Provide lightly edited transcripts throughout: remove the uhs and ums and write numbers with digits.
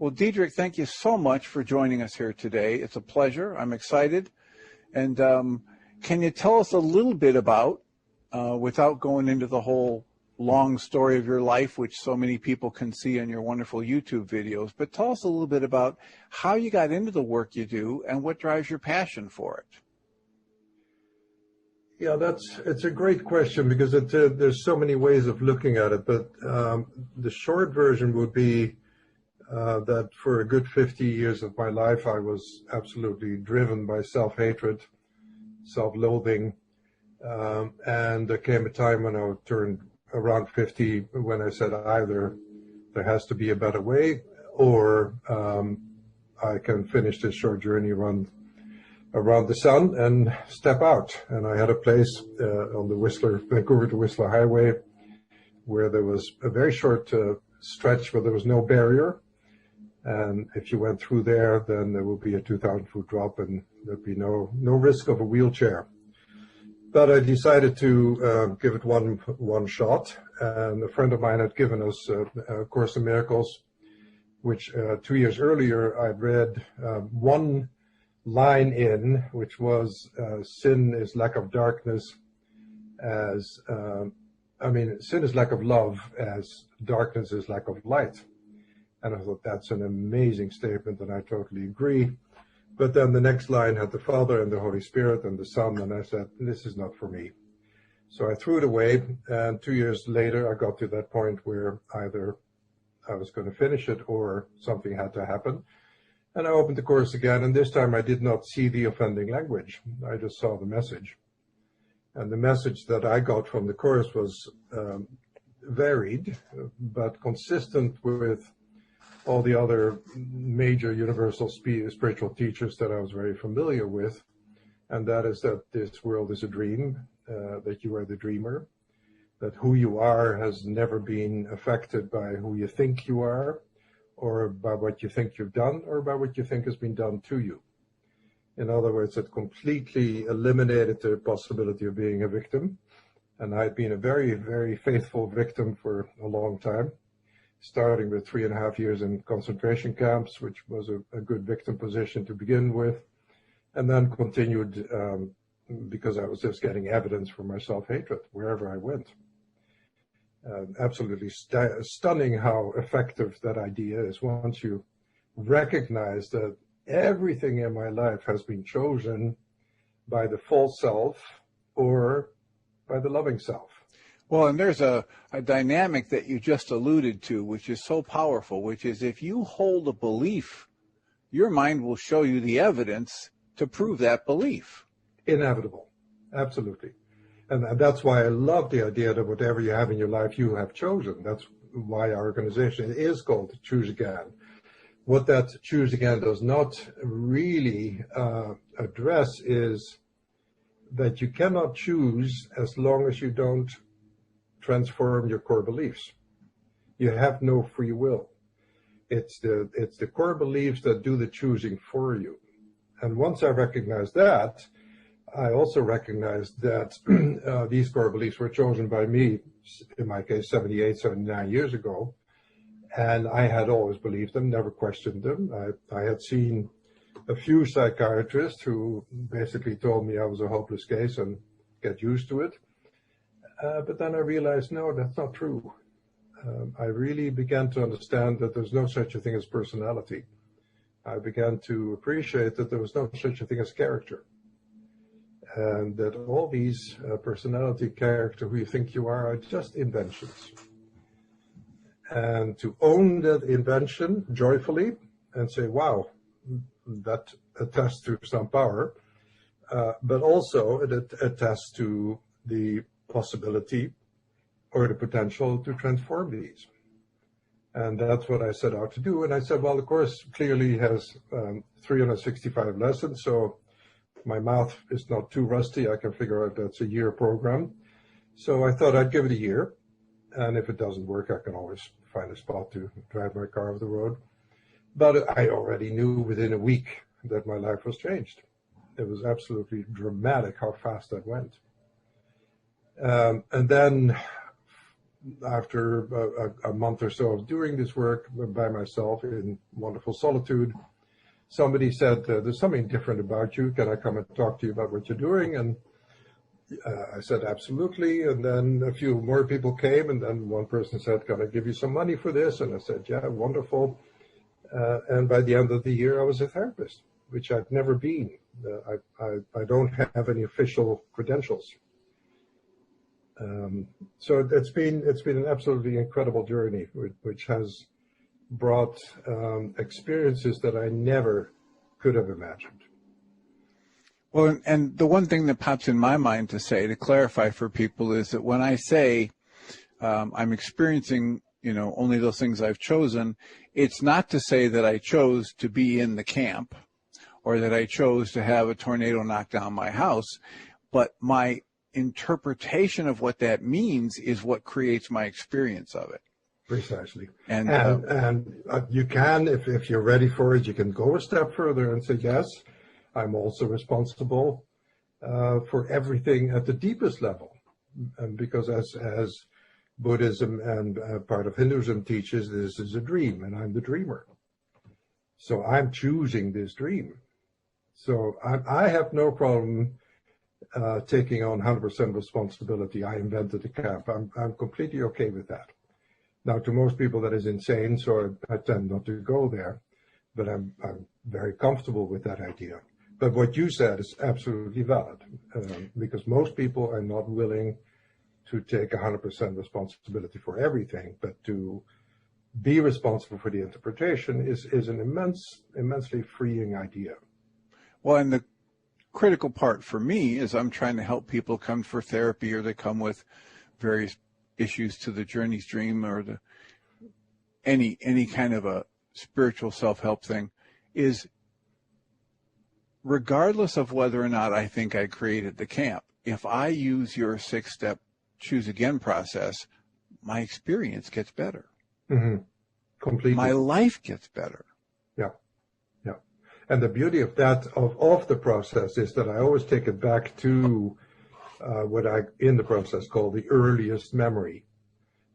Well, Diederik, thank you so much for joining us here today. It's a pleasure. I'm excited. And can you tell us a little bit about, without going into the whole long story of your life, which so many people can see in your wonderful YouTube videos, but tell us a little bit about how you got into the work you do and what drives your passion for it. Yeah, it's a great question because there's so many ways of looking at it, but the short version would be that for a good 50 years of my life, I was absolutely driven by self-hatred, self-loathing, and there came a time when I turned around 50 when I said either there has to be a better way or I can finish this short journey around the sun and step out. And I had a place on the Vancouver to Whistler Highway where there was a very short stretch where there was no barrier. And if you went through there, then there would be a 2,000-foot drop and there'd be no risk of a wheelchair. But I decided to give it one shot. And a friend of mine had given us a Course in Miracles, which 2 years earlier I'd read one line in, which was sin is lack of darkness sin is lack of love as darkness is lack of light. And I thought that's an amazing statement and I totally agree. But then the next line had the Father and the Holy Spirit and the Son, and I said, this is not for me. So I threw it away, and 2 years later I got to that point where either I was going to finish it or something had to happen. And I opened the Course again, and this time I did not see the offending language. I just saw the message. And the message that I got from the Course was varied, but consistent with all the other major universal spiritual teachers that I was very familiar with. And that is that this world is a dream, that you are the dreamer, that who you are has never been affected by who you think you are, or by what you think you've done, or by what you think has been done to you. In other words, it completely eliminated the possibility of being a victim. And I'd been a very, very faithful victim for a long time, starting with 3.5 years in concentration camps, which was a good victim position to begin with, and then continued because I was just getting evidence for my self-hatred wherever I went. Absolutely stunning how effective that idea is once you recognize that everything in my life has been chosen by the false self or by the loving self. Well, and there's a dynamic that you just alluded to, which is so powerful, which is if you hold a belief, your mind will show you the evidence to prove that belief. Inevitable. Absolutely. And that's why I love the idea that whatever you have in your life, you have chosen. That's why our organization is called Choose Again. What that Choose Again does not really address is that you cannot choose as long as you don't transform your core beliefs. You have no free will. It's the core beliefs that do the choosing for you. And once I recognized that, I also recognized that these core beliefs were chosen by me, in my case, 78, 79 years ago. And I had always believed them, never questioned them. I had seen a few psychiatrists who basically told me I was a hopeless case and get used to it. But then I realized, no, that's not true. I really began to understand that there's no such a thing as personality. I began to appreciate that there was no such a thing as character. And that all these personality, character, who you think you are just inventions. And to own that invention joyfully and say, wow, that attests to some power, but also it attests to the possibility or the potential to transform these. And that's what I set out to do. And I said, well, the course clearly has 365 lessons, so my mouth is not too rusty. I can figure out that's a year program. So I thought I'd give it a year. And if it doesn't work, I can always find a spot to drive my car off the road. But I already knew within a week that my life was changed. It was absolutely dramatic how fast that went. And then after a month or so of doing this work by myself in wonderful solitude, somebody said, there's something different about you. Can I come and talk to you about what you're doing? And I said, absolutely. And then a few more people came, and then one person said, can I give you some money for this? And I said, yeah, wonderful. And by the end of the year, I was a therapist, which I've never been. I don't have any official credentials. So it's been an absolutely incredible journey, which has brought experiences that I never could have imagined. Well, and the one thing that pops in my mind to say, to clarify for people, is that when I say I'm experiencing, only those things I've chosen, it's not to say that I chose to be in the camp or that I chose to have a tornado knock down my house, but my interpretation of what that means is what creates my experience of it. Precisely. And you can, if you're ready for it, you can go a step further and say, yes, I'm also responsible for everything at the deepest level. Because as Buddhism and part of Hinduism teaches, this is a dream, and I'm the dreamer. So I'm choosing this dream. So I have no problem taking on 100% responsibility. I invented the camp. I'm completely okay with that. Now, to most people, that is insane, so I tend not to go there. But I'm very comfortable with that idea. But what you said is absolutely valid, because most people are not willing to take 100% responsibility for everything, but to be responsible for the interpretation is an immensely freeing idea. Well, and the critical part for me is I'm trying to help people come for therapy, or they come with various issues to the Journey's Dream or any kind of a spiritual self-help thing, is regardless of whether or not I think I created the camp, if I use your 6-step choose again process, my experience gets better. Mm-hmm. Completely. My life gets better. Yeah. Yeah. And the beauty of that, of the process, is that I always take it back to what I, in the process, call the earliest memory.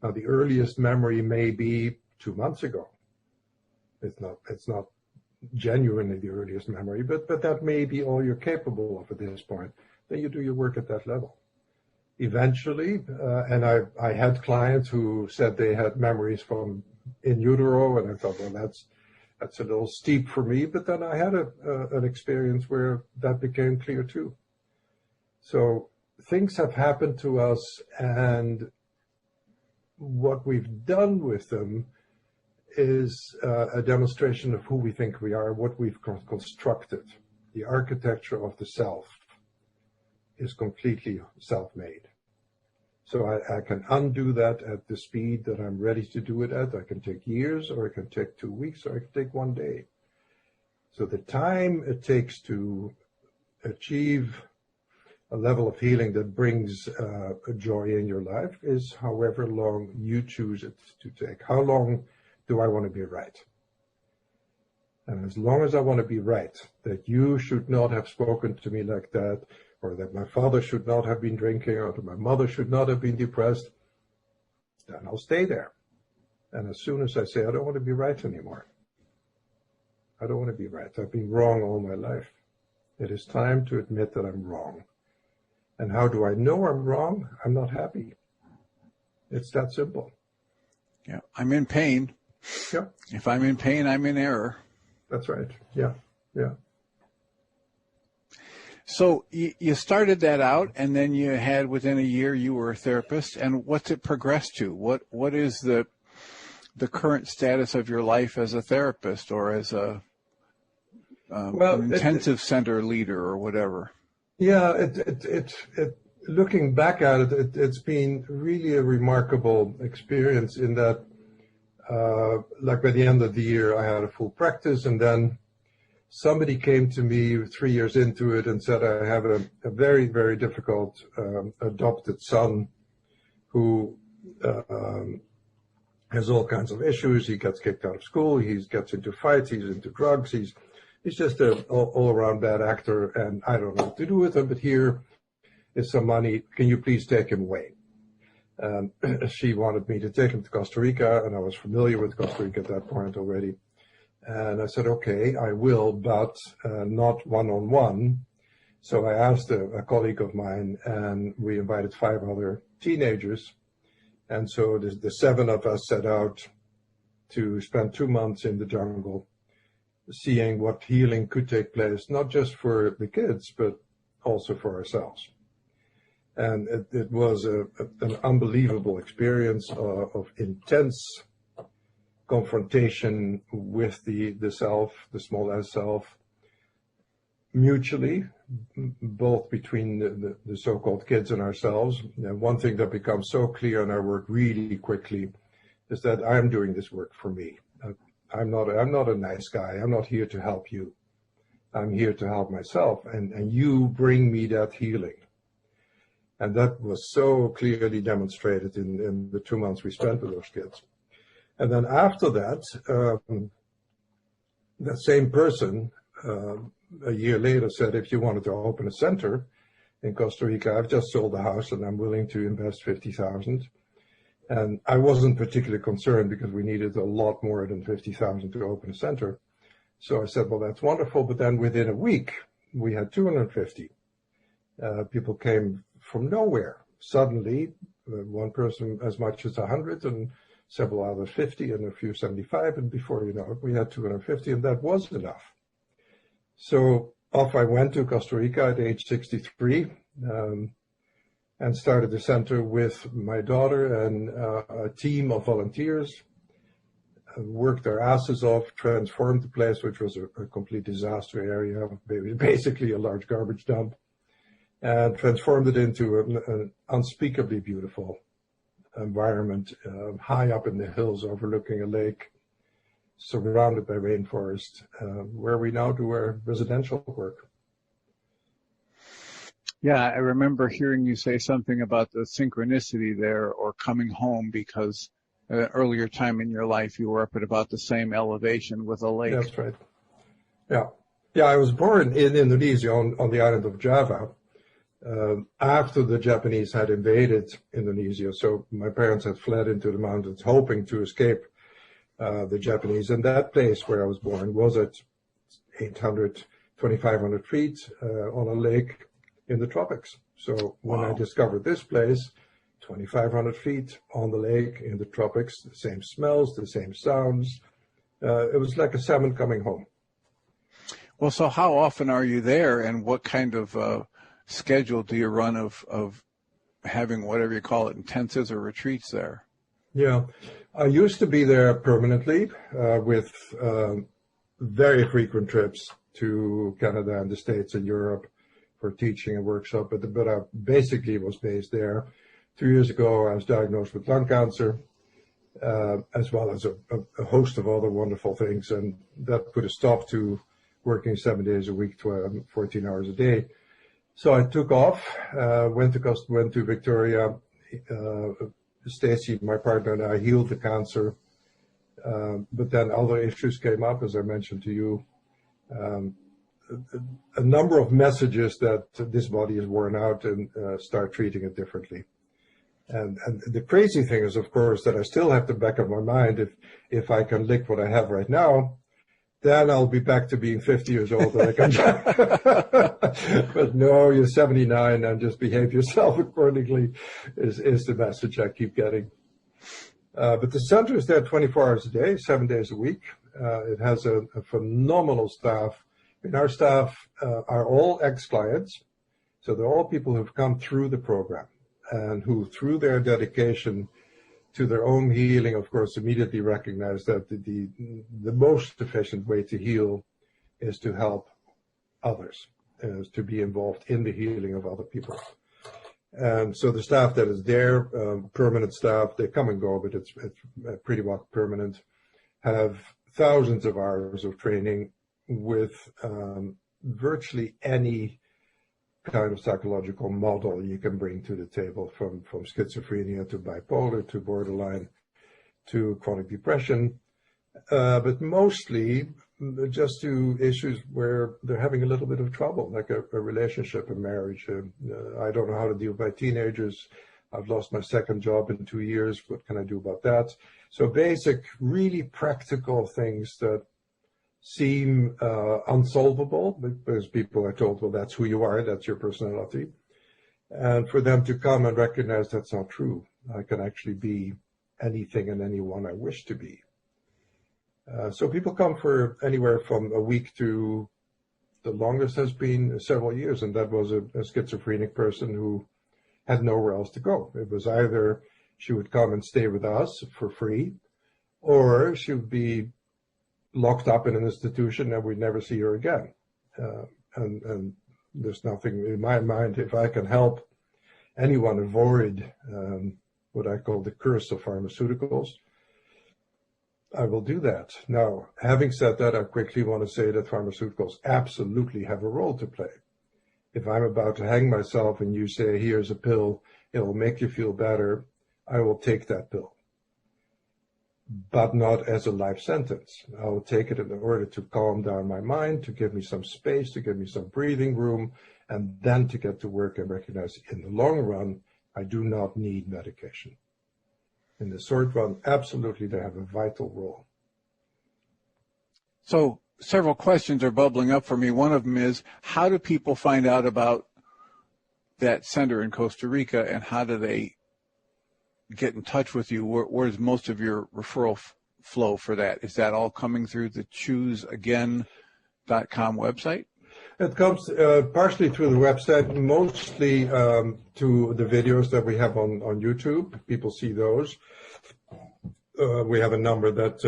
Now, the earliest memory may be 2 months ago. It's not genuinely the earliest memory, but that may be all you're capable of at this point. Then you do your work at that level. Eventually, and I had clients who said they had memories from in utero, and I thought, well, that's a little steep for me. But then I had an experience where that became clear too. So things have happened to us, and what we've done with them is a demonstration of who we think we are, what we've constructed. The architecture of the self is completely self-made. So I can undo that at the speed that I'm ready to do it at. I can take years, or it can take 2 weeks, or I can take 1 day. So the time it takes to achieve a level of healing that brings joy in your life is however long you choose it to take. How long do I want to be right? And as long as I want to be right, that you should not have spoken to me like that, or that my father should not have been drinking, or that my mother should not have been depressed, then I'll stay there. And as soon as I say, I don't want to be right anymore, I don't want to be right, I've been wrong all my life, it is time to admit that I'm wrong. And how do I know I'm wrong? I'm not happy. It's that simple. Yeah, I'm in pain. Yeah. If I'm in pain, I'm in error. That's right. Yeah. Yeah. So you started that out, and then you had, within a year, you were a therapist. And what's it progressed to? What is the current status of your life as a therapist, or as an intensive center leader, or whatever? Yeah, looking back at it, it's been really a remarkable experience in that, like by the end of the year, I had a full practice, and then somebody came to me 3 years into it and said, I have a very, very difficult adopted son who has all kinds of issues. He gets kicked out of school. He gets into fights. He's into drugs. He's just an all-around bad actor, and I don't know what to do with him, but here is some money. Can you please take him away? And she wanted me to take him to Costa Rica, and I was familiar with Costa Rica at that point already. And I said, okay, I will, but not one-on-one. So I asked a colleague of mine, and we invited 5 other teenagers. And so the 7 of us set out to spend 2 months in the jungle, seeing what healing could take place, not just for the kids, but also for ourselves. And it was an unbelievable experience of intense confrontation with the self, the small s self, mutually, both between the so-called kids and ourselves. And one thing that becomes so clear in our work really quickly is that I'm doing this work for me. I'm not a nice guy. I'm not here to help you. I'm here to help myself, and you bring me that healing. And that was so clearly demonstrated in the 2 months we spent with those kids. And then after that, that same person, a year later said, if you wanted to open a center in Costa Rica, I've just sold the house and I'm willing to invest 50,000. And I wasn't particularly concerned because we needed a lot more than 50,000 to open a center. So I said, well, that's wonderful. But then within a week, we had 250. People came from nowhere. Suddenly, one person as much as 100 and several others 50 and a few 75. And before you know it, we had 250, and that was enough. So off I went to Costa Rica at age 63 and started the center with my daughter and a team of volunteers. Worked our asses off, transformed the place, which was a complete disaster area, basically a large garbage dump, and transformed it into an unspeakably beautiful environment, high up in the hills overlooking a lake, surrounded by rainforest, where we now do our residential work. Yeah, I remember hearing you say something about the synchronicity there, or coming home, because at an earlier time in your life you were up at about the same elevation with a lake. That's right. Yeah. Yeah, I was born in Indonesia on the island of Java after the Japanese had invaded Indonesia. So my parents had fled into the mountains hoping to escape the Japanese. And that place where I was born was at 2,500 feet on a lake in the tropics. So when I discovered this place, 2,500 feet on the lake in the tropics, the same smells, the same sounds. It was like a salmon coming home. Well, so how often are you there, and what kind of schedule do you run of having, whatever you call it, intensives or retreats there? Yeah, I used to be there permanently with very frequent trips to Canada and the States and Europe for teaching and workshop, but I basically was based there. 2 years ago, I was diagnosed with lung cancer, as well as a host of other wonderful things, and that put a stop to working 7 days a week, 14 hours a day. So I took off, went to Victoria. Stacy, my partner, and I healed the cancer, but then other issues came up, as I mentioned to you. A number of messages that this body is worn out, and start treating it differently. And the crazy thing is, of course, that I still have the back of my mind, if I can lick what I have right now, then I'll be back to being 50 years old. And I can but no, you're 79 and just behave yourself accordingly is the message I keep getting. But the center is there 24 hours a day, 7 days a week. It has a phenomenal staff. I mean, our staff are all ex-clients, so they're all people who've come through the program, and who, through their dedication to their own healing, of course, immediately recognize that the most efficient way to heal is to help others, is to be involved in the healing of other people. And so the staff that is there, permanent staff, they come and go, but it's pretty much permanent, have thousands of hours of training with virtually any kind of psychological model you can bring to the table, from schizophrenia to bipolar to borderline to chronic depression, but mostly just to issues where they're having a little bit of trouble, like a relationship, a marriage. I don't know how to deal with my teenagers. I've lost my second job in 2 years. What can I do about that? So basic, really practical things that seem unsolvable, because people are told, well, that's who you are, that's your personality. And for them to come and recognize that's not true. I can actually be anything and anyone I wish to be. So people come for anywhere from a week to the longest has been several years, and that was a schizophrenic person who had nowhere else to go. It was either she would come and stay with us for free, or she would be locked up in an institution and we'd never see her again. And there's nothing in my mind, if I can help anyone avoid what I call the curse of pharmaceuticals, I will do that. Now, having said that, I quickly want to say that pharmaceuticals absolutely have a role to play. If I'm about to hang myself and you say, here's a pill, it'll make you feel better, I will take that pill. But not as a life sentence. I will take it in order to calm down my mind, to give me some space, to give me some breathing room, and then to get to work and recognize in the long run, I do not need medication. In the short run, absolutely, they have a vital role. So several questions are bubbling up for me. One of them is, how do people find out about that center in Costa Rica, and how do they get in touch with you? Where's most of your referral flow for that? Is that all coming through the chooseagain.com website? It comes partially through the website, mostly to the videos that we have on YouTube. People see those. We have a number that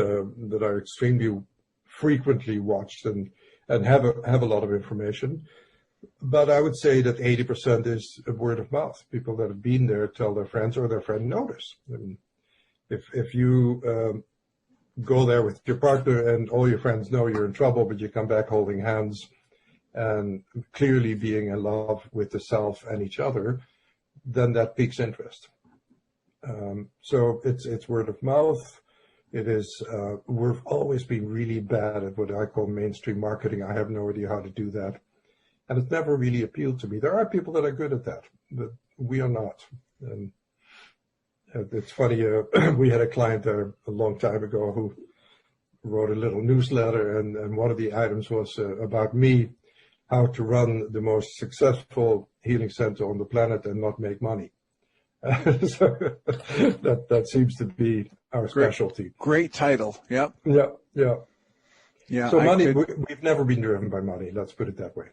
are extremely frequently watched and have a lot of information. But I would say that 80% is word of mouth. People that have been there tell their friends, or their friend notice. And if you go there with your partner and all your friends know you're in trouble, but you come back holding hands and clearly being in love with the self and each other, then that piques interest. So it's word of mouth. It is, we've always been really bad at what I call mainstream marketing. I have no idea how to do that. And it's never really appealed to me. There are people that are good at that, but we are not. And it's funny, we had a client a long time ago who wrote a little newsletter, and one of the items was about me, how to run the most successful healing center on the planet and not make money. So that seems to be our specialty. Great title. Yep. Yeah. So money, we've never been driven by money. Let's put it that way.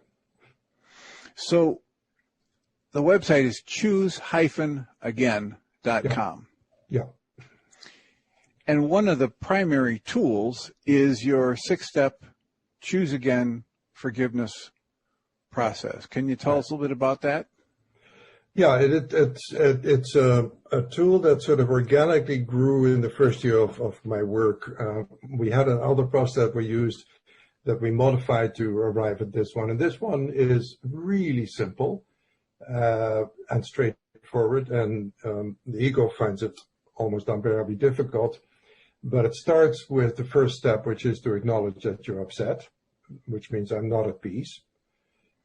So the website is choose-again.com. Yeah. And one of the primary tools is your 6-step Choose Again forgiveness process. Can you tell us a little bit about that? Yeah, it's a tool that sort of organically grew in the first year of my work. We had another process that we used that we modified to arrive at this one. And this one is really simple and straightforward. And the ego finds it almost unbearably difficult. But it starts with the first step, which is to acknowledge that you're upset, which means I'm not at peace.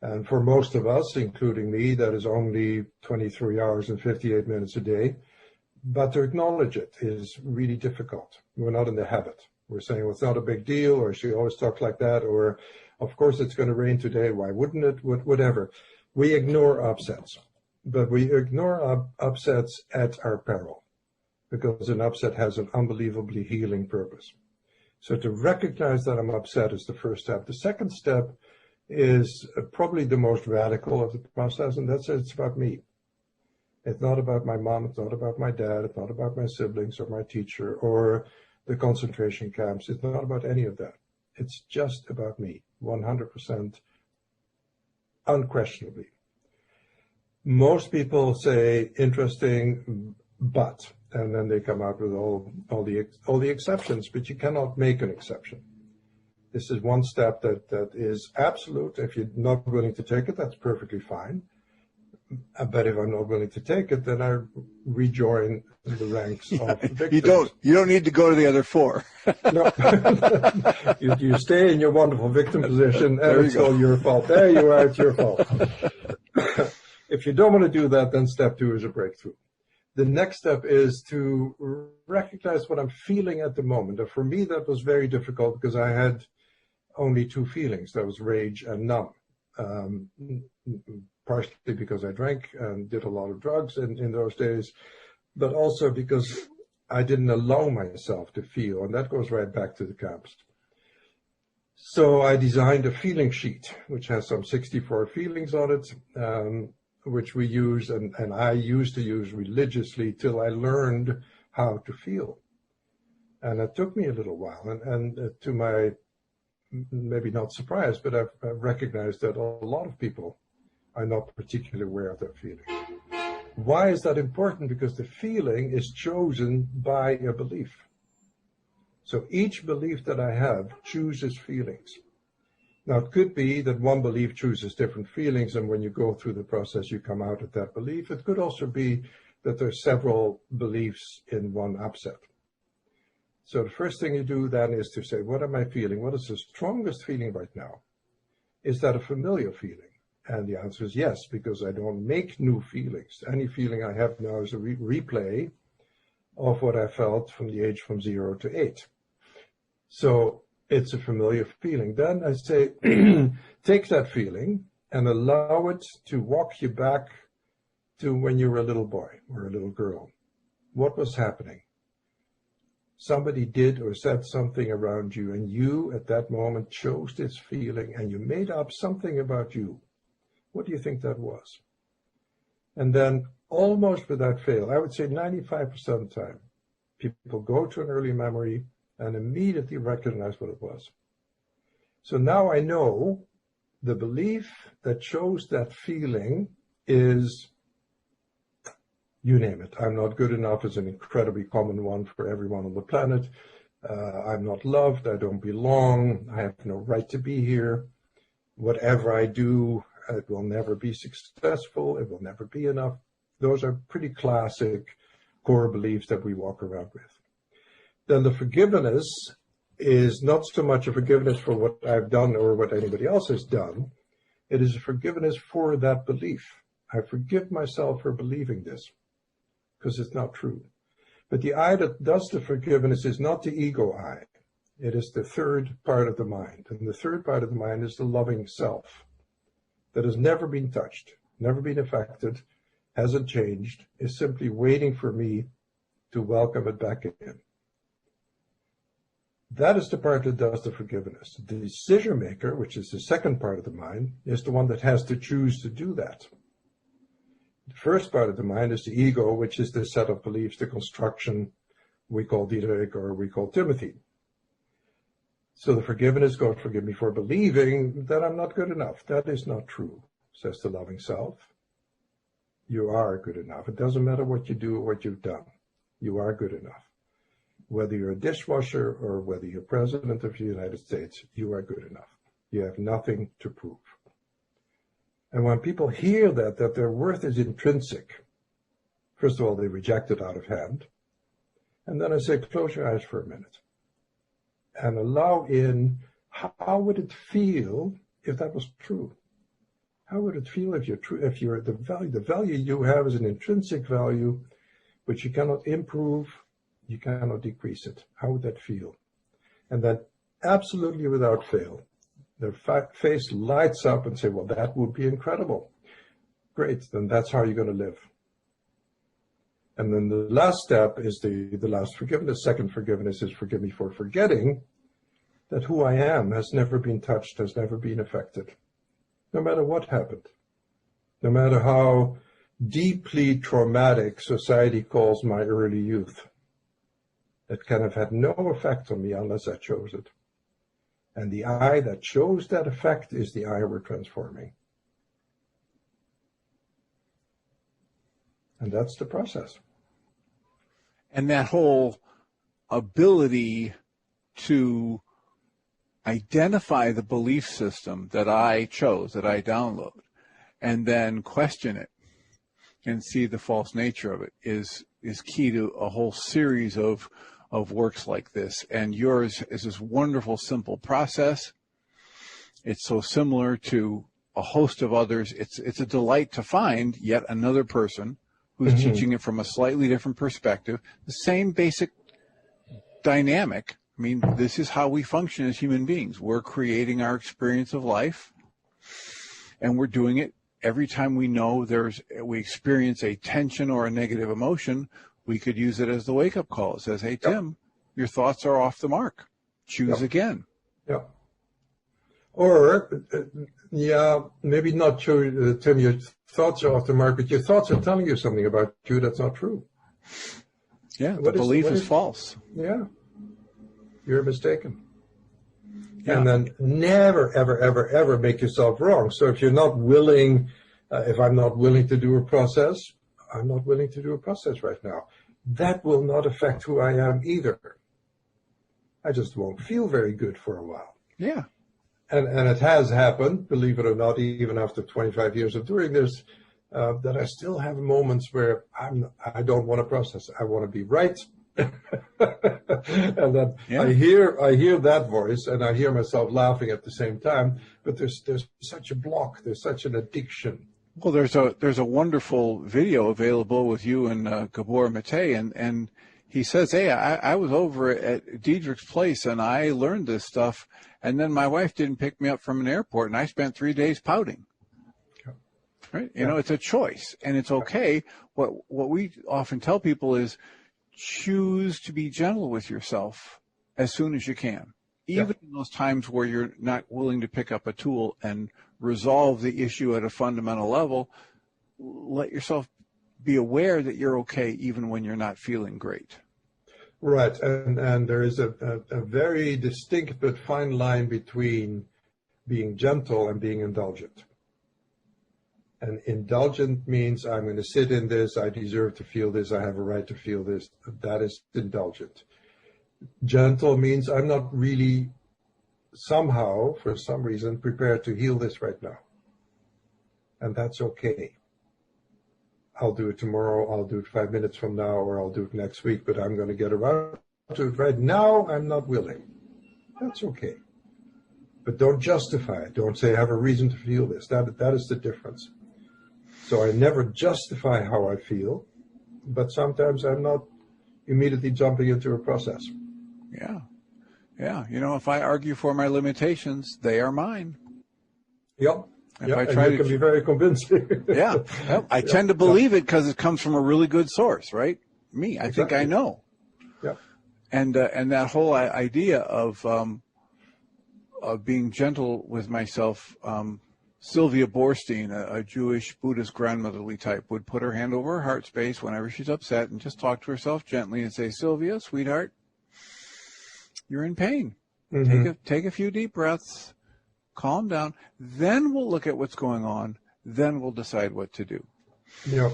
And for most of us, including me, that is only 23 hours and 58 minutes a day. But to acknowledge it is really difficult. We're not in the habit. We're saying, well, it's not a big deal, or she always talks like that, or of course it's going to rain today, why wouldn't it, whatever. We ignore upsets, but we ignore upsets at our peril, because an upset has an unbelievably healing purpose. So to recognize that I'm upset is the first step. The second step is probably the most radical of the process, and that's it's about me. It's not about my mom, it's not about my dad, it's not about my siblings or my teacher or the concentration camps. It's not about any of that. It's just about me, 100%, unquestionably. Most people say, interesting, but, and then they come out with all the exceptions, but you cannot make an exception. This is one step that is absolute. If you're not willing to take it, that's perfectly fine. But if I'm not willing to take it, then I rejoin the ranks of victims. You don't need to go to the other 4. No. you stay in your wonderful victim position, and it's all your fault. There you are, it's your fault. If you don't want to do that, then step 2 is a breakthrough. the next step is to recognize what I'm feeling at the moment. And for me, that was very difficult because I had only two feelings. That was rage and numb. Partially because I drank and did a lot of drugs in those days, but also because I didn't allow myself to feel. And that goes right back to the camps. So I designed a feeling sheet, which has some 64 feelings on it, which we use, and I used to use religiously till I learned how to feel. And it took me a little while, and to my, maybe not surprise, but I've recognized that a lot of people are not particularly aware of their feeling. Why is that important? Because the feeling is chosen by a belief. So each belief that I have chooses feelings. Now, it could be that one belief chooses different feelings, and when you go through the process, you come out of that belief. It could also be that there's several beliefs in one upset. So the first thing you do then is to say, what am I feeling? What is the strongest feeling right now? Is that a familiar feeling? And the answer is yes, because I don't make new feelings. Any feeling I have now is a replay of what I felt from the age from 0 to 8. So it's a familiar feeling. Then I say, take that feeling and allow it to walk you back to when you were a little boy or a little girl. What was happening? Somebody did or said something around you, and you at that moment chose this feeling and you made up something about you. What do you think that was? And then almost without fail, I would say 95% of the time, people go to an early memory and immediately recognize what it was. So now I know the belief that chose that feeling is, you name it. I'm not good enough is an incredibly common one for everyone on the planet. I'm not loved. I don't belong. I have no right to be here. Whatever I do, it will never be successful. It will never be enough. Those are pretty classic core beliefs that we walk around with. Then the forgiveness is not so much a forgiveness for what I've done or what anybody else has done. It is a forgiveness for that belief. I forgive myself for believing this because it's not true. But the I that does the forgiveness is not the ego I. It is the third part of the mind. And the third part of the mind is the loving self that has never been touched, never been affected, hasn't changed, is simply waiting for me to welcome it back in. That is the part that does the forgiveness. The decision maker, which is the second part of the mind, is the one that has to choose to do that. The first part of the mind is the ego, which is the set of beliefs, the construction we call Diederik or we call Timothy. So the forgiveness, God forgive me for believing that I'm not good enough. That is not true, says the loving self. You are good enough. It doesn't matter what you do or what you've done. You are good enough. Whether you're a dishwasher or whether you're president of the United States, you are good enough. You have nothing to prove. And when people hear that their worth is intrinsic, first of all, they reject it out of hand. And then I say, close your eyes for a minute and allow in, how would it feel if that was true? How would it feel if the value you have is an intrinsic value, which you cannot improve, you cannot decrease it? How would that feel? And then absolutely without fail, their face lights up and say, well, that would be incredible. Great, then that's how you're going to live. And then the last step is the last forgiveness. Second forgiveness is forgive me for forgetting that who I am has never been touched, has never been affected. No matter what happened, no matter how deeply traumatic society calls my early youth, it can have had no effect on me unless I chose it. And the I that chose that effect is the I we're transforming. And that's the process. And that whole ability to identify the belief system that I chose, that I download, and then question it and see the false nature of it is key to a whole series of works like this. And yours is this wonderful, simple process. It's so similar to a host of others. It's a delight to find yet another person who's teaching it from a slightly different perspective. The same basic dynamic. I mean, this is how we function as human beings. We're creating our experience of life, and we're doing it every time we know we experience a tension or a negative emotion. We could use it as the wake-up call. It says, hey, Tim, your thoughts are off the mark. Choose again. Yeah. Or, maybe not true, Tim, your thoughts are off the mark, but your thoughts are telling you something about you that's not true. Yeah, the belief is false. Yeah. You're mistaken. Yeah. And then never, ever, ever, ever make yourself wrong. So if you're not willing, if I'm not willing to do a process, I'm not willing to do a process right now. That will not affect who I am either. I just won't feel very good for a while. Yeah. And it has happened, believe it or not, even after 25 years of doing this, that I still have moments where I don't want to process. I want to be right. And then I hear that voice, and I hear myself laughing at the same time. But there's such a block. There's such an addiction. Well, there's a wonderful video available with you and Gabor Mate, and he says, hey, I was over at Diederik's place, and I learned this stuff, and then my wife didn't pick me up from an airport, and I spent 3 days pouting. Right? You know, it's a choice, and it's okay. What we often tell people is choose to be gentle with yourself as soon as you can, even in those times where you're not willing to pick up a tool and resolve the issue at a fundamental level. Let yourself be aware that you're okay even when you're not feeling great. Right, and there is a very distinct but fine line between being gentle and being indulgent. And indulgent means I'm going to sit in this, I deserve to feel this, I have a right to feel this. That is indulgent. Gentle means I'm not really somehow, for some reason, prepared to heal this right now. And that's okay. I'll do it tomorrow, I'll do it 5 minutes from now, or I'll do it next week, but I'm going to get around to it right now. I'm not willing. That's okay. But don't justify it. Don't say I have a reason to feel this. That is the difference. So I never justify how I feel, but sometimes I'm not immediately jumping into a process. Yeah. Yeah. You know, if I argue for my limitations, they are mine. Yep. If I try and you can be very convincing. Yeah. I tend to believe it because it comes from a really good source, right? Me. I think I know. Yeah. And that whole idea of being gentle with myself, Sylvia Boorstein, a Jewish Buddhist grandmotherly type, would put her hand over her heart space whenever she's upset and just talk to herself gently and say, Sylvia, sweetheart, you're in pain. Mm-hmm. Take a few deep breaths, calm down, then we'll look at what's going on, then we'll decide what to do. Yeah.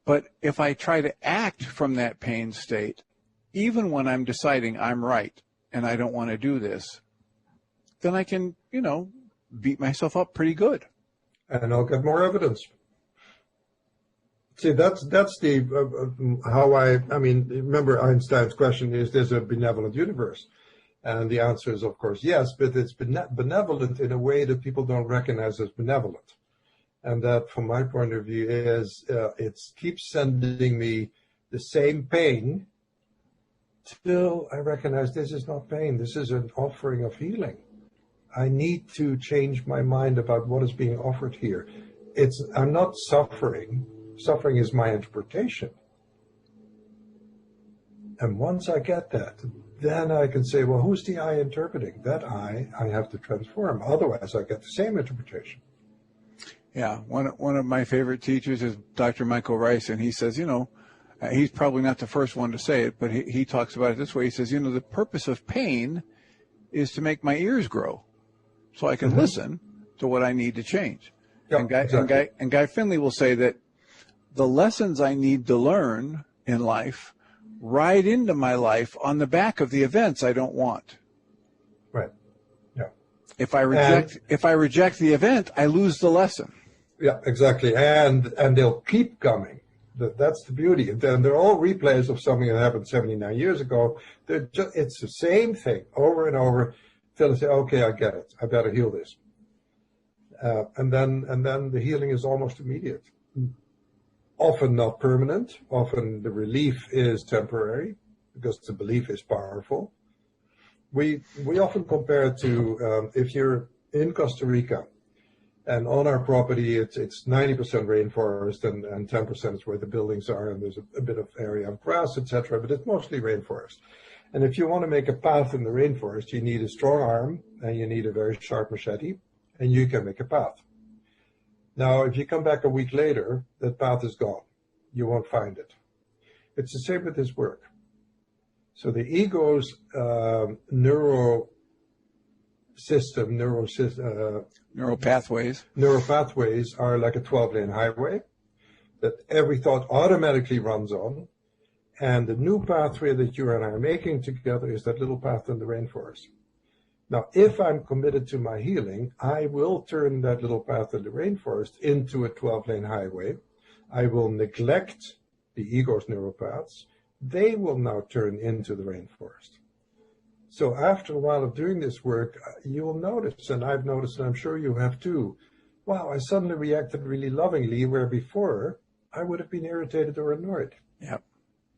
But if I try to act from that pain state, even when I'm deciding I'm right and I don't want to do this, then I can, beat myself up pretty good. And I'll get more evidence. See, that's the how I mean, remember Einstein's question, is there's a benevolent universe? And the answer is, of course, yes, but it's benevolent in a way that people don't recognize as benevolent. And that, from my point of view, is it keeps sending me the same pain till I recognize this is not pain. This is an offering of healing. I need to change my mind about what is being offered here. I'm not suffering. Suffering is my interpretation. And once I get that, then I can say, well, who's the I interpreting? That I have to transform. Otherwise, I get the same interpretation. Yeah, one of my favorite teachers is Dr. Michael Rice, and he says, he's probably not the first one to say it, but he talks about it this way. He says, the purpose of pain is to make my ears grow so I can listen to what I need to change. Yep, and Guy Finley will say that the lessons I need to learn in life ride into my life on the back of the events I don't want. Right. Yeah. If I reject the event, I lose the lesson. Yeah, exactly. And they'll keep coming. That's the beauty. And they're all replays of something that happened 79 years ago. It's the same thing over and over till they say, okay, I get it. I better heal this. And then the healing is almost immediate. often not permanent. Often the relief is temporary because the belief is powerful. We often compare it to if you're in Costa Rica and on our property it's 90% rainforest and 10% is where the buildings are and there's a bit of area of grass, etc. But it's mostly rainforest. And if you want to make a path in the rainforest, you need a strong arm and you need a very sharp machete, and you can make a path. Now, if you come back a week later, that path is gone. You won't find it. It's the same with this work. So the ego's neural pathways are like a 12-lane highway that every thought automatically runs on. And the new pathway that you and I are making together is that little path in the rainforest. Now, if I'm committed to my healing, I will turn that little path in the rainforest into a 12-lane highway. I will neglect the ego's neural paths. They will now turn into the rainforest. So after a while of doing this work, you will notice, and I've noticed, and I'm sure you have too, wow, I suddenly reacted really lovingly, where before I would have been irritated or annoyed. Yep.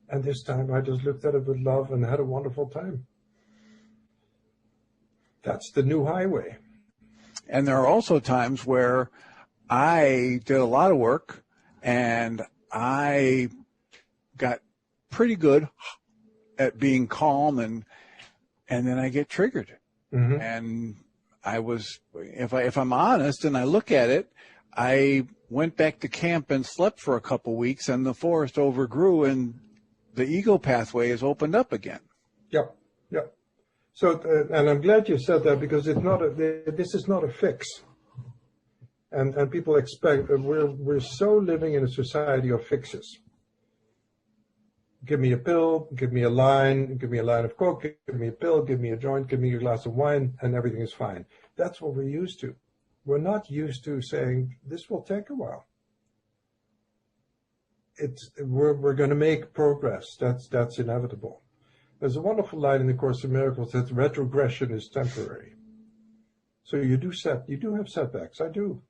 And this time I just looked at it with love and had a wonderful time. That's the new highway. And there are also times where I did a lot of work and I got pretty good at being calm, and then I get triggered. Mm-hmm. And I was, if I'm honest and I look at it, I went back to camp and slept for a couple weeks, and the forest overgrew and the ego pathway is opened up again. Yep, yep. So, and I'm glad you said that, because it's not this is not a fix. And people expect, we're so living in a society of fixes. Give me a pill, give me a line of Coke, give me a pill, give me a joint, give me a glass of wine, and everything is fine. That's what we're used to. We're not used to saying, this will take a while. We're going to make progress. That's inevitable. There's a wonderful line in the Course in Miracles that retrogression is temporary. So you do have setbacks. I do.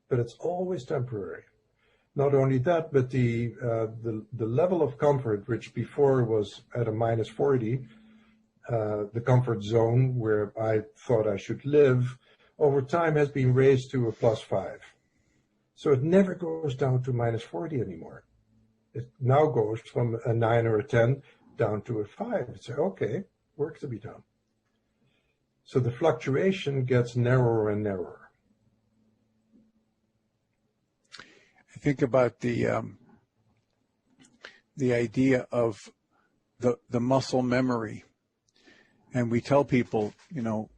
But it's always temporary. Not only that, but the level of comfort, which before was at a -40, the comfort zone where I thought I should live, over time has been raised to a +5. So it never goes down to -40 anymore. It now goes from a 9 or a 10 down to a 5. It's okay, work to be done. So the fluctuation gets narrower and narrower. I think about the idea of the muscle memory. And we tell people,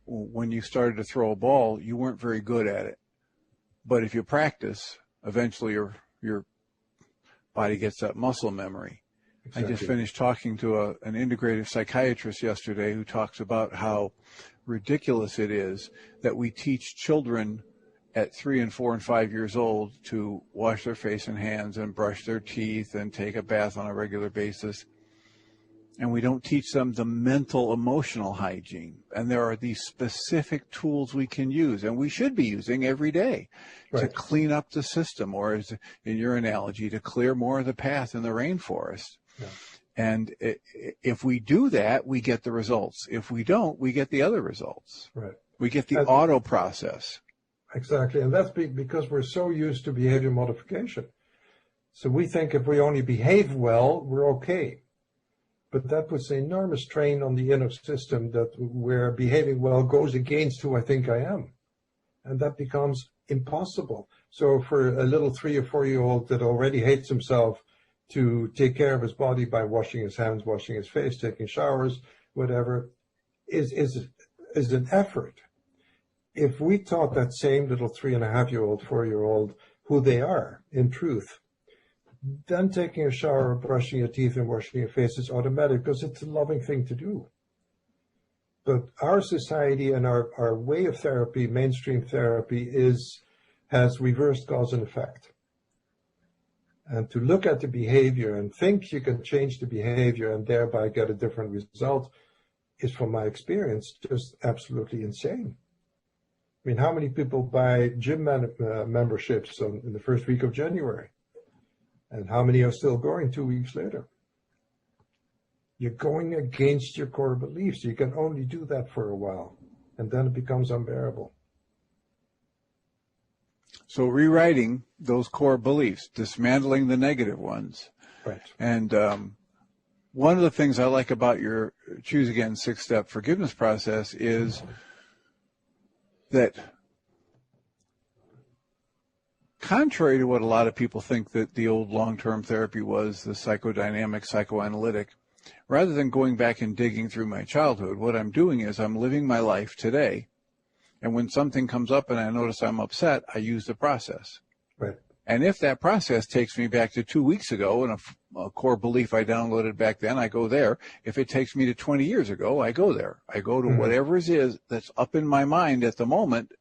when you started to throw a ball, you weren't very good at it. But if you practice, eventually your body gets that muscle memory. Exactly. I just finished talking to an integrative psychiatrist yesterday who talks about how ridiculous it is that we teach children at 3 and 4 and 5 years old to wash their face and hands and brush their teeth and take a bath on a regular basis. And we don't teach them the mental, emotional hygiene. And there are these specific tools we can use, and we should be using every day, right, to clean up the system, or as in your analogy, to clear more of the path in the rainforest. Yeah. And if we do that, we get the results. If we don't, we get the other results. Right. We get the auto process. Exactly. And that's because we're so used to behavior modification. So we think if we only behave well, we're okay. But that puts an enormous strain on the inner system where behaving well goes against who I think I am. And that becomes impossible. So for a little 3 or 4-year-old that already hates himself to take care of his body by washing his hands, washing his face, taking showers, whatever, is an effort. If we taught that same little 3.5-year-old, 4-year-old who they are in truth, then taking a shower, brushing your teeth and washing your face is automatic because it's a loving thing to do. But our society and our way of therapy, mainstream therapy, has reversed cause and effect. And to look at the behavior and think you can change the behavior and thereby get a different result is, from my experience, just absolutely insane. I mean, how many people buy gym memberships in the first week of January? And how many are still going 2 weeks later? You're going against your core beliefs. You can only do that for a while, and then it becomes unbearable. So rewriting those core beliefs, dismantling the negative ones. Right. And one of the things I like about your Choose Again 6-step forgiveness process is that, contrary to what a lot of people think that the old long-term therapy was, the psychodynamic, psychoanalytic, rather than going back and digging through my childhood, what I'm doing is I'm living my life today. And when something comes up and I notice I'm upset, I use the process. Right. And if that process takes me back to 2 weeks ago and a core belief I downloaded back then, I go there. If it takes me to 20 years ago, I go there. I go to whatever it is that's up in my mind at the moment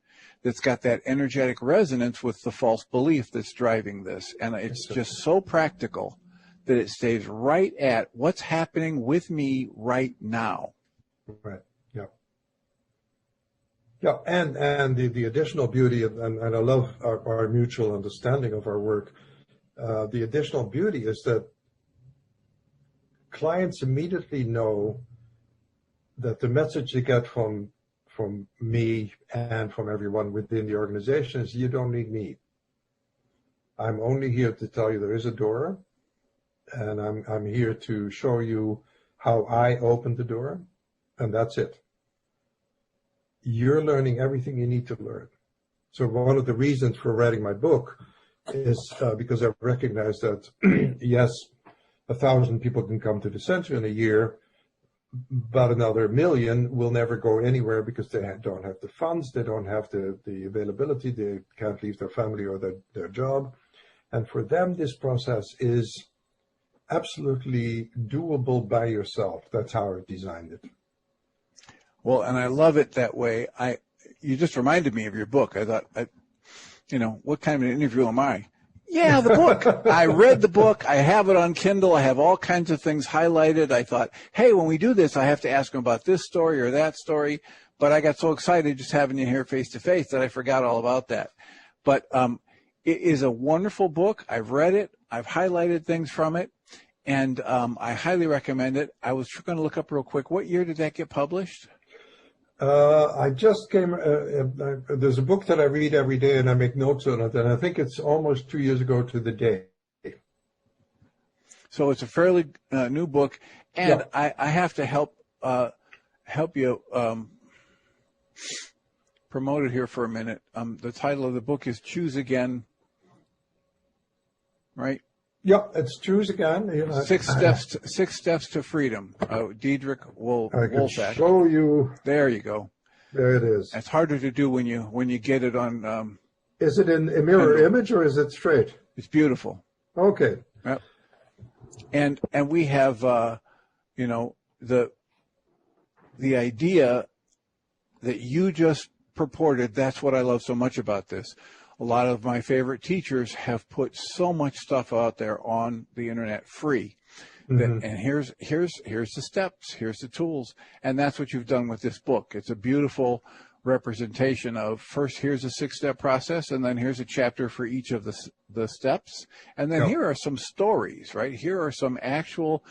that's got that energetic resonance with the false belief that's driving this. And it's just so practical that it stays right at what's happening with me right now. Right. Yeah. Yeah. And the additional beauty, and I love our mutual understanding of our work. The additional beauty is that clients immediately know that the message they get from me and from everyone within the organization is, you don't need me. I'm only here to tell you there is a door, and I'm here to show you how I opened the door, and that's it. You're learning everything you need to learn. So one of the reasons for writing my book is because I recognize that, yes, 1,000 people can come to the center in a year, but another 1 million will never go anywhere because they don't have the funds, they don't have the availability, they can't leave their family or their job. And for them, this process is absolutely doable by yourself. That's how I've designed it. Well, and I love it that way. You just reminded me of your book. I thought, what kind of an interview am I? Yeah, the book. I read the book. I have it on Kindle. I have all kinds of things highlighted. I thought, hey, when we do this, I have to ask them about this story or that story. But I got so excited just having you here face to face that I forgot all about that. But it is a wonderful book. I've read it. I've highlighted things from it. And I highly recommend it. I was going to look up real quick. What year did that get published? I just came, there's a book that I read every day and I make notes on it, and I think it's almost 2 years ago to the day. So it's a fairly new book, and yeah. I have to help you promote it here for a minute. The title of the book is Choose Again, right? Yeah, it's Choose Again. Six steps to freedom. Diederik Wolsak. I can show you. There you go. There it is. It's harder to do when you get it on. Is it in a mirror image or is it straight? It's beautiful. Okay. Yep. And we have the idea that you just purported. That's what I love so much about this. A lot of my favorite teachers have put so much stuff out there on the internet free. And here's the steps, here's the tools, and that's what you've done with this book. It's a beautiful representation of, first here's a 6-step process, and then here's a chapter for each of the steps, and then here are some stories, right? Here are some actual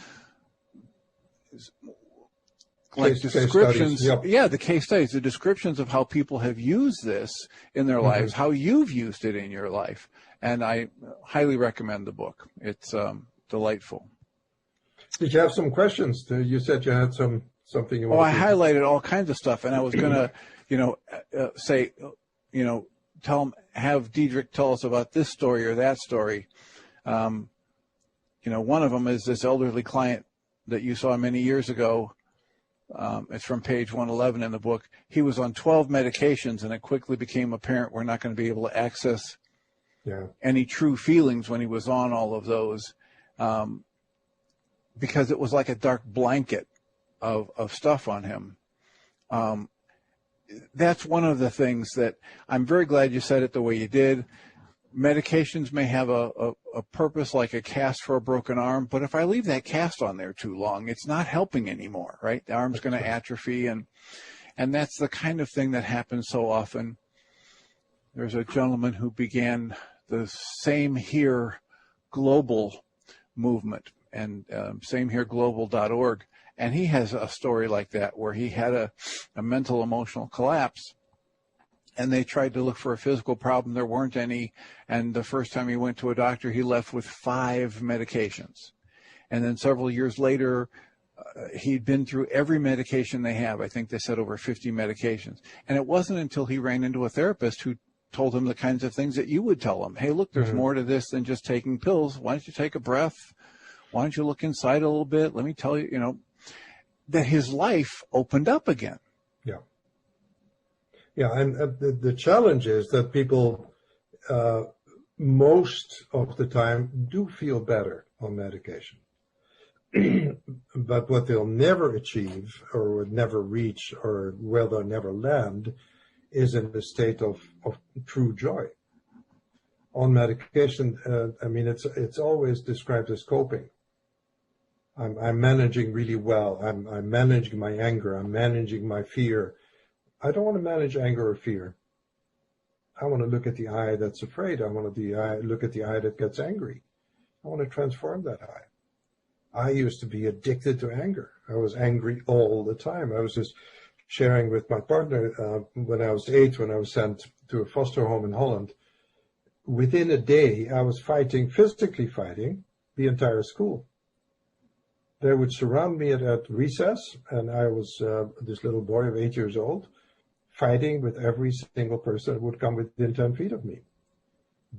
descriptions. Yeah, the case studies, the descriptions of how people have used this in their lives, how you've used it in your life. And I highly recommend the book. It's delightful. Did you have some questions? You said you had something you wanted I highlighted all kinds of stuff, and I was going to, say, have Diederik tell us about this story or that story. One of them is this elderly client that you saw many years ago. It's from page 111 in the book. He was on 12 medications, and it quickly became apparent we're not going to be able to access any true feelings when he was on all of those, because it was like a dark blanket of stuff on him. That's one of the things that I'm very glad you said it the way you did. Medications may have a purpose, like a cast for a broken arm, but if I leave that cast on there too long, it's not helping anymore, right? The arm's going to atrophy, and that's the kind of thing that happens so often. There's a gentleman who began the same here global movement, and same here, global.org. And he has a story like that where he had a mental emotional collapse, and they tried to look for a physical problem. There weren't any. And the first time he went to a doctor, he left with 5 medications. And then several years later, he'd been through every medication they have. I think they said over 50 medications. And it wasn't until he ran into a therapist who told him the kinds of things that you would tell him. Hey, look, there's more to this than just taking pills. Why don't you take a breath? Why don't you look inside a little bit? Let me tell you, that his life opened up again. Yeah. Yeah, and the challenge is that people most of the time do feel better on medication. But what they'll never achieve or would never reach or where they'll never land is in a state of true joy. On medication, it's always described as coping. I'm managing really well. I'm managing my anger. I'm managing my fear. I don't want to manage anger or fear. I want to look at the eye that's afraid. I want to look at the eye that gets angry. I want to transform that eye. I used to be addicted to anger. I was angry all the time. I was just sharing with my partner when I was 8, when I was sent to a foster home in Holland. Within a day, I was physically fighting the entire school. They would surround me at recess, and I was this little boy of 8 years old, fighting with every single person that would come within 10 feet of me.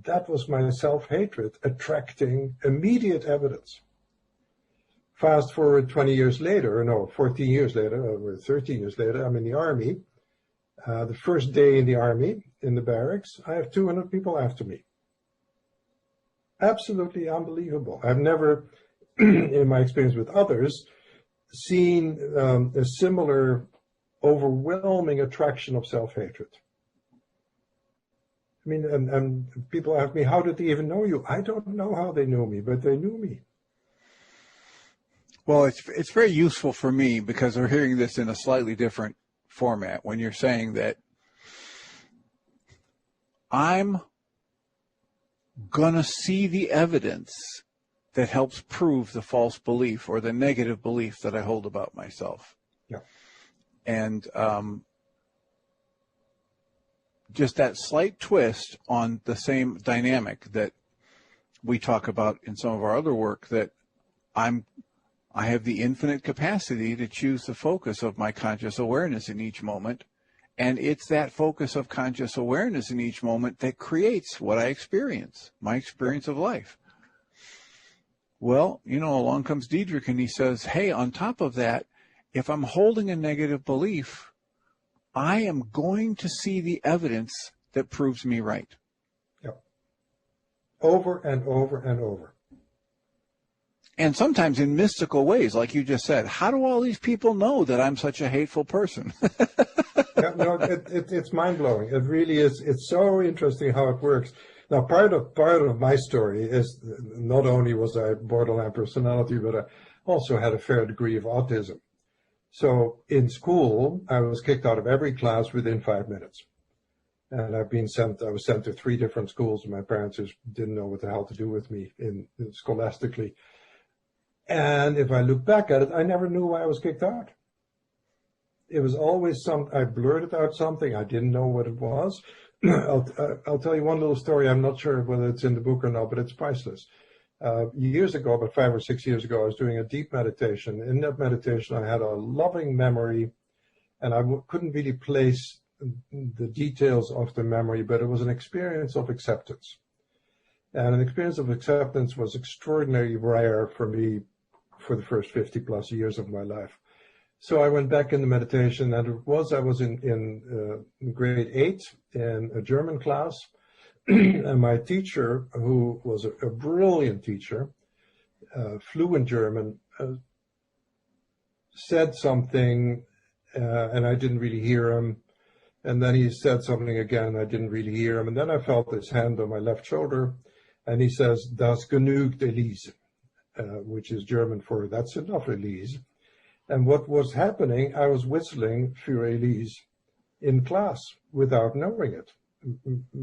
That was my self-hatred attracting immediate evidence. Fast forward 14 years later, or 13 years later, I'm in the army. The first day in the army, in the barracks, I have 200 people after me. Absolutely unbelievable. I've never, in my experience with others, seen a similar overwhelming attraction of self-hatred. I mean, and people ask me, how did they even know you? I don't know how they knew me, but they knew me. Well, it's very useful for me because we're hearing this in a slightly different format when you're saying that I'm going to see the evidence that helps prove the false belief or the negative belief that I hold about myself. Yeah. And just that slight twist on the same dynamic that we talk about in some of our other work, that I have the infinite capacity to choose the focus of my conscious awareness in each moment. And it's that focus of conscious awareness in each moment that creates what I experience, my experience of life. Well, along comes Diederik and he says, hey, on top of that, if I'm holding a negative belief, I am going to see the evidence that proves me right. Yep. Over and over and over. And sometimes in mystical ways, like you just said. How do all these people know that I'm such a hateful person? Yeah, no, it's mind-blowing. It really is. It's so interesting how it works. Now, part of my story is not only was I borderline personality, but I also had a fair degree of autism. So in school, I was kicked out of every class within 5 minutes. And I was sent to 3 different schools, and my parents just didn't know what the hell to do with me scholastically. And if I look back at it, I never knew why I was kicked out. It was always I blurted out something. I didn't know what it was. I'll tell you one little story. I'm not sure whether it's in the book or not, but it's priceless. Years ago, about 5 or 6 years ago, I was doing a deep meditation. In that meditation, I had a loving memory, and I couldn't really place the details of the memory, but it was an experience of acceptance. And an experience of acceptance was extraordinarily rare for me for the first 50 plus years of my life. So I went back into meditation, and I was in grade 8 in a German class, and my teacher, who was a brilliant teacher, fluent German, said something, and I didn't really hear him. And then he said something again, I didn't really hear him. And then I felt his hand on my left shoulder, and he says, "Das genügt, Elise," which is German for "that's enough, Elise." And what was happening, I was whistling für Elise in class without knowing it,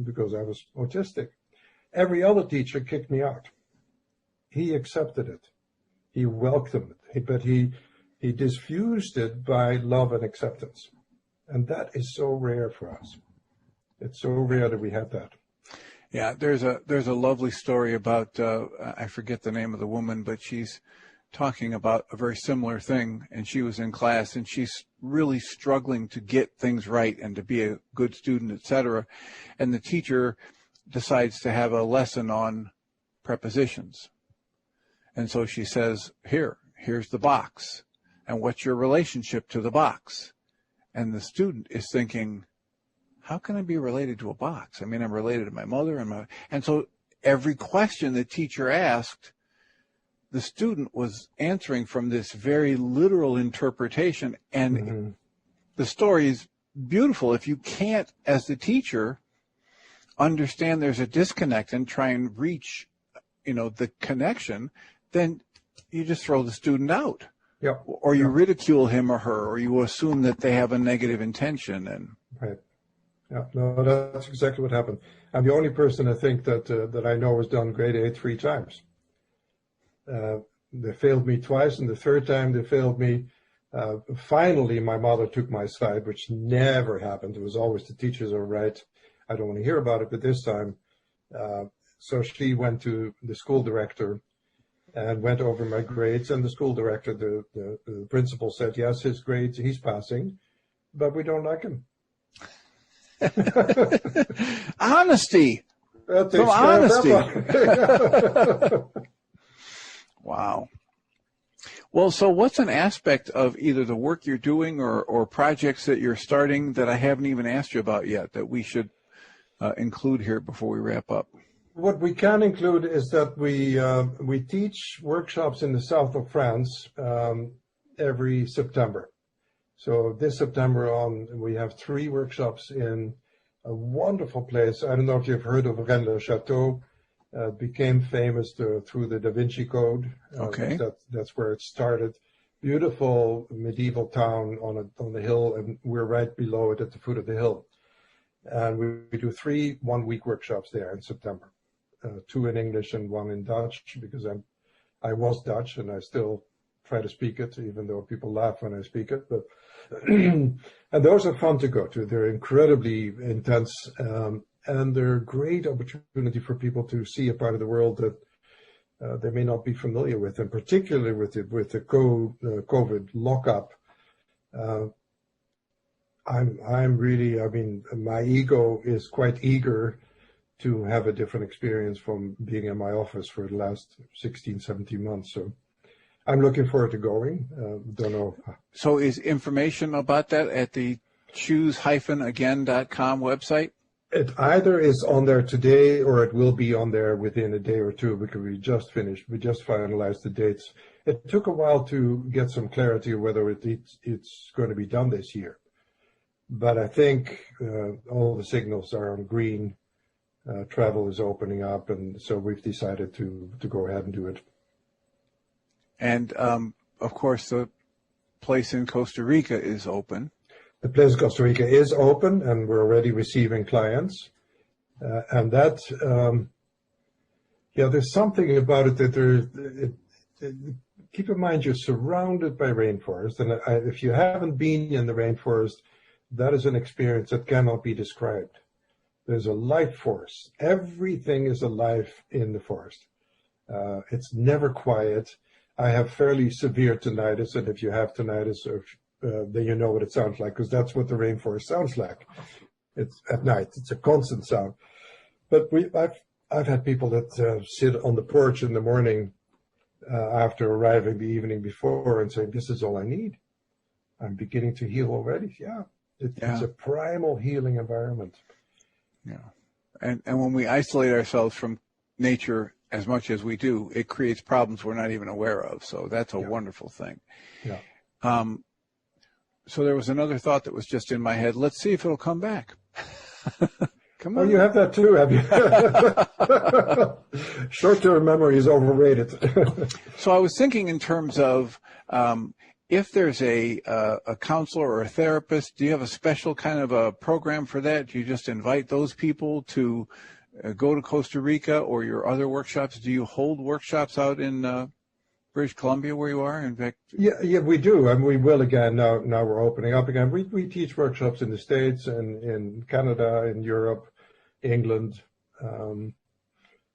because I was autistic. Every other teacher kicked me out. he accepted it. He welcomed it, but he diffused it by love and acceptance. And that is so rare for us. It's so rare that we have that. Yeah, there's a lovely story about, I forget the name of the woman, but she's talking about a very similar thing, and she was in class, and she's really struggling to get things right and to be a good student, etc. And the teacher decides to have a lesson on prepositions. And so she says, here's the box, and what's your relationship to the box? And the student is thinking, how can I be related to a box? I mean, I'm related to my mother and so every question the teacher asked, the student was answering from this very literal interpretation. And the story is beautiful. If you can't, as the teacher, understand there's a disconnect and try and reach, the connection, then you just throw the student out. Yep. Or you ridicule him or her, or you assume that they have a negative intention. And right. Yeah, no, that's exactly what happened. I'm the only person I think that I know has done grade 8 3 times. They failed me twice, and the third time they failed me. Finally, my mother took my side, which never happened. It was always the teachers are right. I don't want to hear about it, but this time, so she went to the school director and went over my grades, and the school director, the principal said, yes, his grades, he's passing, but we don't like him. Honesty. From honesty. Wow. Well, so what's an aspect of either the work you're doing or projects that you're starting that I haven't even asked you about yet that we should include here before we wrap up? What we can include is that we teach workshops in the south of France every September. So this September on, we have 3 workshops in a wonderful place. I don't know if you've heard of Rennes-le-Château. Became famous through the Da Vinci Code. Okay. That's where it started. Beautiful medieval town on the hill, and we're right below it at the foot of the hill. And we do 3 one-week workshops there in September. 2 in English and 1 in Dutch, because I was Dutch and I still try to speak it, even though people laugh when I speak it. But and those are fun to go to. They're incredibly intense, and they're a great opportunity for people to see a part of the world that they may not be familiar with, and particularly with the COVID lockup. I'm really, I mean, my ego is quite eager to have a different experience from being in my office for the last 16, 17 months. So I'm looking forward to going. Don't know. So is information about that at the choose-again.com website? It either is on there today or it will be on there within a day or two, because we just finalized the dates. It took a while to get some clarity whether it's going to be done this year. But I think all the signals are on green. Travel is opening up, and so we've decided to go ahead and do it. And, of course, the place in Costa Rica is open. The place in Costa Rica is open, and we're already receiving clients. And that, there's something about it that keep in mind you're surrounded by rainforest. And if you haven't been in the rainforest, that is an experience that cannot be described. There's a life force. Everything is alive in the forest. It's never quiet. I have fairly severe tinnitus, and if you have tinnitus, then you know what it sounds like, because that's what the rainforest sounds like. It's at night. It's a constant sound. But I've had people that sit on the porch in the morning after arriving the evening before and saying, "This is all I need. I'm beginning to heal already." It's a primal healing environment. Yeah, and when we isolate ourselves from nature as much as we do, it creates problems we're not even aware of. So that's a wonderful thing. Yeah. So there was another thought that was just in my head. Let's see if it'll come back. Come on. Oh, you have that too, have you? Short-term memory is overrated. So I was thinking in terms of if there's a counselor or a therapist, do you have a special kind of a program for that? Do you just invite those people to go to Costa Rica or your other workshops? Do you hold workshops out in British Columbia where you are? In fact, yeah, we do, and we will again. Now we're opening up again. We teach workshops in the States and in Canada, in Europe, England,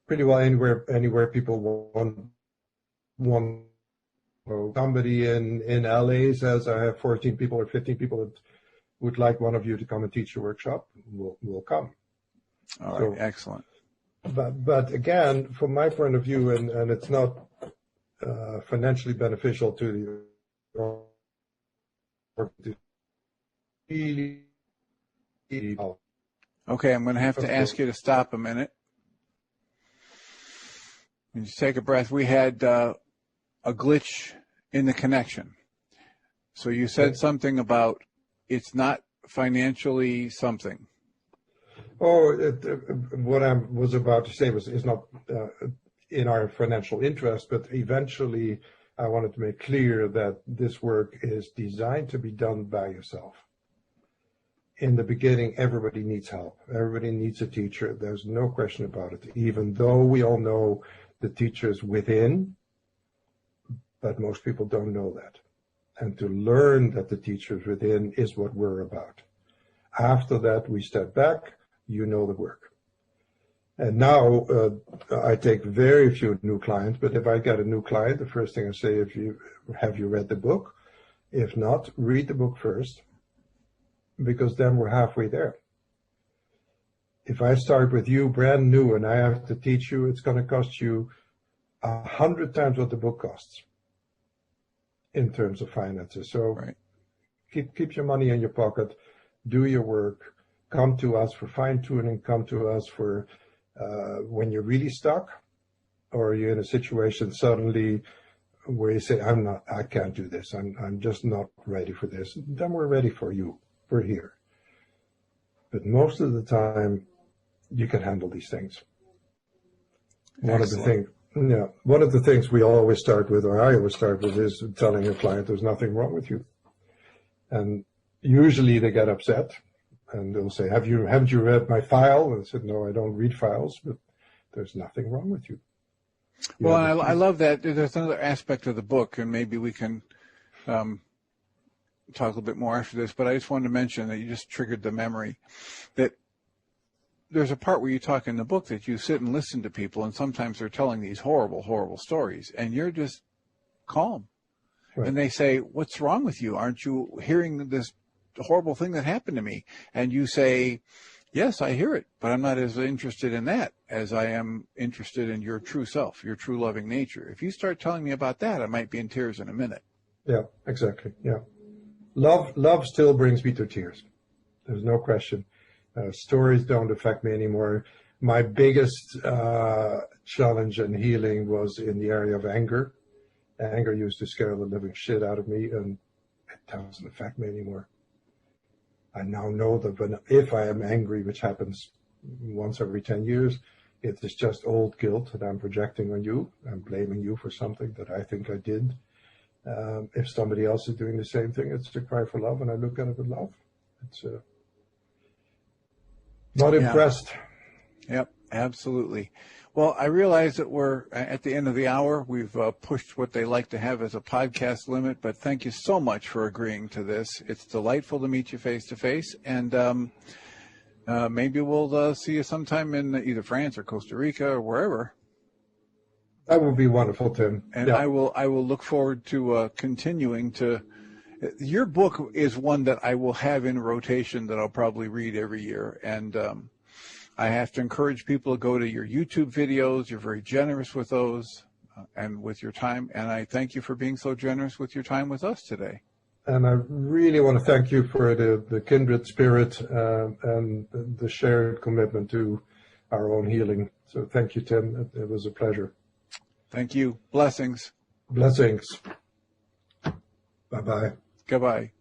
pretty well anywhere people want. Somebody in LA says, I have 14 people or 15 people that would like one of you to come and teach a workshop. We'll come. All right, excellent. But again, from my point of view, and it's not financially beneficial to the. Okay, I'm going to have to ask you to stop a minute. And just take a breath. We had a glitch in the connection. So you said something about it's not financially something. Oh, what I was about to say is not in our financial interest, but eventually I wanted to make clear that this work is designed to be done by yourself. In the beginning, everybody needs help. Everybody needs a teacher. There's no question about it, even though we all know the teachers within, but most people don't know that. And to learn that the teachers within is what we're about. After that, we step back, you know the work. And now I take very few new clients, but if I get a new client, the first thing I say, have you read the book? If not, read the book first, because then we're halfway there. If I start with you brand new and I have to teach you, it's going to cost you 100 times what the book costs in terms of finances. So right. keep your money in your pocket, do your work, come to us for fine tuning, come to us for when you're really stuck or you're in a situation suddenly where you say, I can't do this. I'm just not ready for this. Then we're ready for you. We're here. But most of the time you can handle these things. One of the things we always start with, or I always start with, is telling a client there's nothing wrong with you. And usually they get upset and they'll say, haven't you read my file? And I said, no, I don't read files, but there's nothing wrong with you. Well, I love that. There's another aspect of the book, and maybe we can talk a little bit more after this, but I just wanted to mention that you just triggered the memory that there's a part where you talk in the book that you sit and listen to people, and sometimes they're telling these horrible, horrible stories, and you're just calm. Right. And they say, what's wrong with you? Aren't you hearing this horrible thing that happened to me? And you say, yes, I hear it, but I'm not as interested in that as I am interested in your true self, your true loving nature. If you start telling me about that, I might be in tears in a minute. Yeah, exactly. Yeah. Love still brings me to tears. There's no question. Stories don't affect me anymore. My biggest challenge and healing was in the area of anger. Anger used to scare the living shit out of me, and it doesn't affect me anymore. I now know that if I am angry, which happens once every 10 years, it is just old guilt that I'm projecting on you. I'm blaming you for something that I think I did. If somebody else is doing the same thing, it's a cry for love, and I look at it with love. It's not impressed. Yep, absolutely. Well, I realize that we're at the end of the hour. We've pushed what they like to have as a podcast limit, but thank you so much for agreeing to this. It's delightful to meet you face to face, and maybe we'll see you sometime in either France or Costa Rica or wherever. That would be wonderful, Tim. And I will look forward to continuing to. Your book is one that I will have in rotation that I'll probably read every year, and I have to encourage people to go to your YouTube videos. You're very generous with those and with your time, and I thank you for being so generous with your time with us today. And I really want to thank you for the kindred spirit and the shared commitment to our own healing. So thank you, Tim. It was a pleasure. Thank you. Blessings. Blessings. Bye-bye. Goodbye.